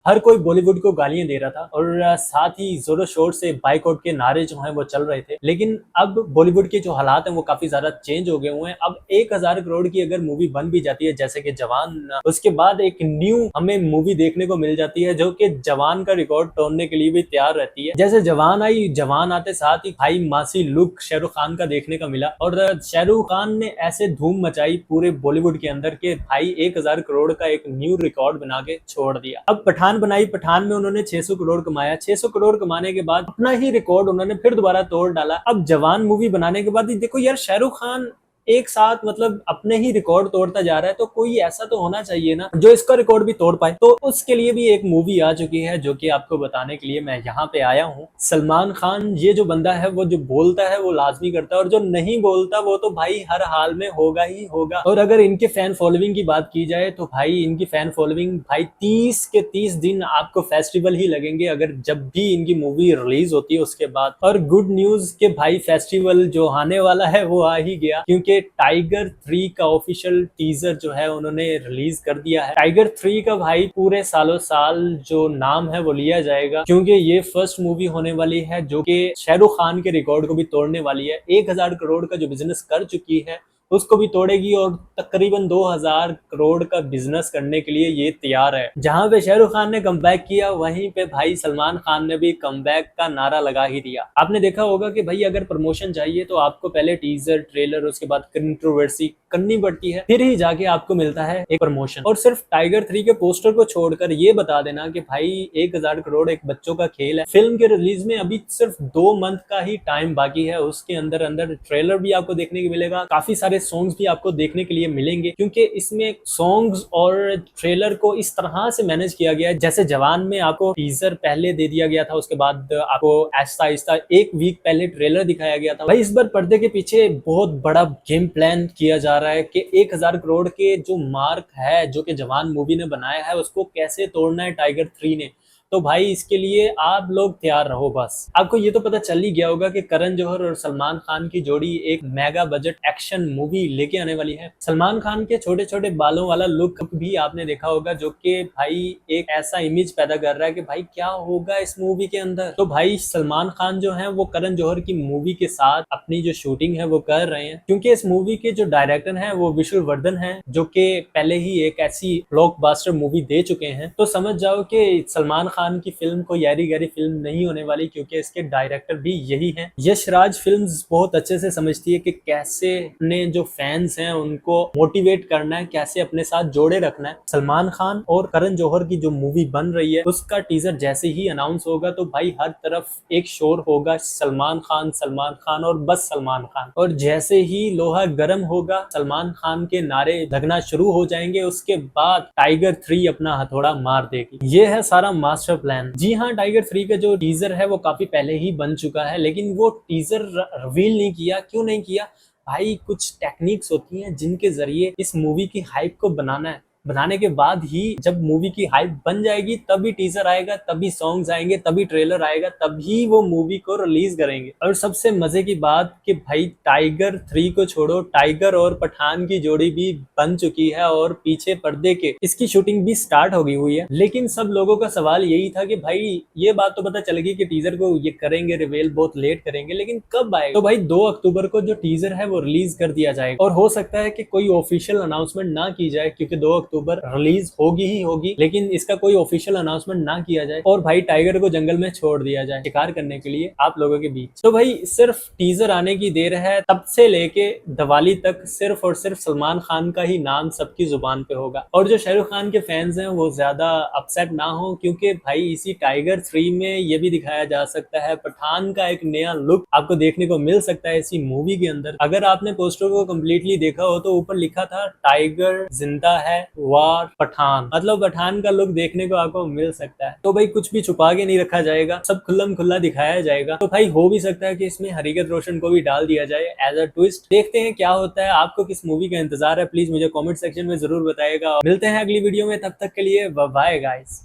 हर कोई बॉलीवुड को गालियां दे रहा था और साथ ही जोरों शोर से बाइकआउट के नारे जो हैं वो चल रहे थे। लेकिन अब बॉलीवुड के जो हालात हैं वो काफी ज्यादा चेंज हो गए हुए हैं। अब 1000 करोड़ की अगर मूवी बन भी जाती है जैसे कि जवान, उसके बाद एक न्यू हमें मूवी देखने को मिल जाती है जो कि जवान का रिकॉर्ड तोड़ने के लिए भी तैयार रहती है। जैसे जवान आई, जवान आते साथ ही भाई मासी लुक शाहरुख खान का देखने का मिला और शाहरुख खान ने ऐसे धूम मचाई पूरे बॉलीवुड के अंदर के भाई 1000 करोड़ का एक न्यू रिकॉर्ड बना के छोड़ दिया। अब पठान बनाई, पठान में उन्होंने 600 करोड़ कमाया। 600 करोड़ कमाने के बाद अपना ही रिकॉर्ड उन्होंने फिर दोबारा तोड़ डाला। अब जवान मूवी बनाने के बाद देखो यार, शाहरुख खान एक साथ मतलब अपने ही रिकॉर्ड तोड़ता जा रहा है, तो कोई ऐसा तो होना चाहिए ना जो इसका रिकॉर्ड भी तोड़ पाए। तो उसके लिए भी एक मूवी आ चुकी है जो कि आपको बताने के लिए मैं यहाँ पे आया हूँ। सलमान खान ये जो बंदा है वो जो बोलता है वो लाजमी करता है और जो नहीं बोलता वो तो भाई हर हाल में होगा ही होगा। और अगर इनके फैन फॉलोइंग की बात की जाए तो भाई इनकी फैन फॉलोइंग भाई 30 के 30 दिन आपको फेस्टिवल ही लगेंगे अगर जब भी इनकी मूवी रिलीज होती है उसके बाद। और गुड न्यूज के भाई फेस्टिवल जो आने वाला है वो आ ही गया, क्योंकि टाइगर 3 का ऑफिशियल टीजर जो है उन्होंने रिलीज कर दिया है। टाइगर 3 का भाई पूरे सालों साल जो नाम है वो लिया जाएगा, क्योंकि ये फर्स्ट मूवी होने वाली है जो कि शाहरुख खान के रिकॉर्ड को भी तोड़ने वाली है। 1000 करोड़ का जो बिजनेस कर चुकी है उसको भी तोड़ेगी और तकरीबन 2000 करोड़ का बिजनेस करने के लिए ये तैयार है। जहां पे शाहरुख खान ने कमबैक किया वहीं पे भाई सलमान खान ने भी कमबैक का नारा लगा ही दिया। आपने देखा होगा कि भाई अगर प्रमोशन चाहिए तो आपको पहले टीजर, ट्रेलर, उसके बाद कंट्रोवर्सी करनी पड़ती है, फिर ही जाके आपको मिलता है एक प्रमोशन। और सिर्फ टाइगर 3 के पोस्टर को छोड़कर ये बता देना कि भाई 1000 करोड़ एक बच्चों का खेल है। फिल्म के रिलीज में अभी सिर्फ 2 मंथ का ही टाइम बाकी है, उसके अंदर अंदर ट्रेलर भी आपको देखने को मिलेगा, काफी सारे सॉन्ग्स भी आपको देखने के लिए मिलेंगे, क्योंकि इसमें सॉन्ग्स और ट्रेलर को इस तरह से मैनेज किया गया है। जैसे जवान में आपको टीजर पहले दे दिया गया था, उसके बाद आपको आहिस्ता आहिस्ता एक वीक पहले ट्रेलर दिखाया गया था। भाई इस बार पर्दे के पीछे बहुत बड़ा गेम प्लान किया जा रहा है कि 1000 करोड़ के जो मार्क है जो कि जवान मूवी ने बनाया है उसको कैसे तोड़ना है टाइगर 3 ने। तो भाई इसके लिए आप लोग तैयार रहो। बस आपको ये तो पता चल ही गया होगा कि करण जौहर और सलमान खान की जोड़ी एक मेगा बजट एक्शन मूवी लेके आने वाली है। सलमान खान के छोटे छोटे बालों वाला लुक भी आपने देखा होगा जो कि भाई एक ऐसा इमेज पैदा कर रहा है कि भाई क्या होगा इस मूवी के अंदर। तो भाई सलमान खान जो है वो करण जौहर की मूवी के साथ अपनी जो शूटिंग है वो कर रहे हैं, क्योंकि इस मूवी के जो डायरेक्टर हैं वो विष्णुवर्धन है जो कि पहले ही एक ऐसी ब्लॉकबस्टर मूवी दे चुके हैं। तो समझ जाओ कि सलमान खान की फिल्म कोई यारी गैरी फिल्म नहीं होने वाली, क्योंकि इसके डायरेक्टर भी यही हैं। यश राज फिल्म्स बहुत अच्छे से समझती है कि कैसे अपने जो फैंस हैं उनको मोटिवेट करना है, कैसे अपने साथ जोड़े रखना है। सलमान खान और करण जौहर की जो मूवी बन रही है उसका टीजर जैसे ही अनाउंस होगा तो भाई हर तरफ एक शोर होगा, सलमान खान, सलमान खान और बस सलमान खान। और जैसे ही लोहा गर्म होगा सलमान खान के नारे लगना शुरू हो जाएंगे, उसके बाद टाइगर 3 अपना हथौड़ा मार देगी। ये है सारा मास्टर प्लान। जी हाँ, टाइगर 3 का जो टीजर है वो काफी पहले ही बन चुका है, लेकिन वो टीजर रिवील नहीं किया। क्यों नहीं किया भाई? कुछ टेक्निक्स होती हैं जिनके जरिए इस मूवी की हाइप को बनाना है। बनाने के बाद ही जब मूवी की हाइप बन जाएगी तभी टीजर आएगा, तभी सॉन्ग्स आएंगे, तभी ट्रेलर आएगा, तभी वो मूवी को रिलीज करेंगे। और सबसे मजे की बात कि भाई टाइगर 3 को छोड़ो, टाइगर और पठान की जोड़ी भी बन चुकी है और पीछे पर्दे के इसकी शूटिंग भी स्टार्ट हो गई हुई है। लेकिन सब लोगों का सवाल यही था कि भाई ये बात तो पता चल गई कि टीजर को ये करेंगे रिवील, बहुत लेट करेंगे, लेकिन कब आएगा? तो भाई 2 अक्टूबर को जो टीजर है वो रिलीज कर दिया जाएगा। और हो सकता है कि कोई ऑफिशियल अनाउंसमेंट ना की जाए, क्योंकि 2 अक्टूबर रिलीज होगी ही होगी, लेकिन इसका कोई ऑफिशियल अनाउंसमेंट ना किया जाए और भाई टाइगर को जंगल में छोड़ दिया जाए शिकार करने के लिए आप लोगों के बीच। तो भाई सिर्फ टीजर आने की देर है, तब से लेके दिवाली तक सिर्फ और सिर्फ सलमान खान का ही नाम सबकी जुबान पे होगा। और जो शाहरुख खान के फैंस हैं वो ज्यादा अपसेट ना हो, क्योंकि भाई इसी टाइगर 3 में ये भी दिखाया जा सकता है पठान का एक नया लुक आपको देखने को मिल सकता है इसी मूवी के अंदर। अगर आपने पोस्टर को कम्प्लीटली देखा हो तो ऊपर लिखा था टाइगर जिंदा है, वार पठान, मतलब पठान का लुक देखने को आपको मिल सकता है। तो भाई कुछ भी छुपा के नहीं रखा जाएगा, सब खुल्लम खुल्ला दिखाया जाएगा। तो भाई हो भी सकता है कि इसमें हरीकत रोशन को भी डाल दिया जाए एज अ ट्विस्ट। देखते हैं क्या होता है। आपको किस मूवी का इंतजार है प्लीज मुझे कॉमेंट सेक्शन में जरूर बताइएगा। मिलते हैं अगली वीडियो में, तब तक के लिए बाय गाइस।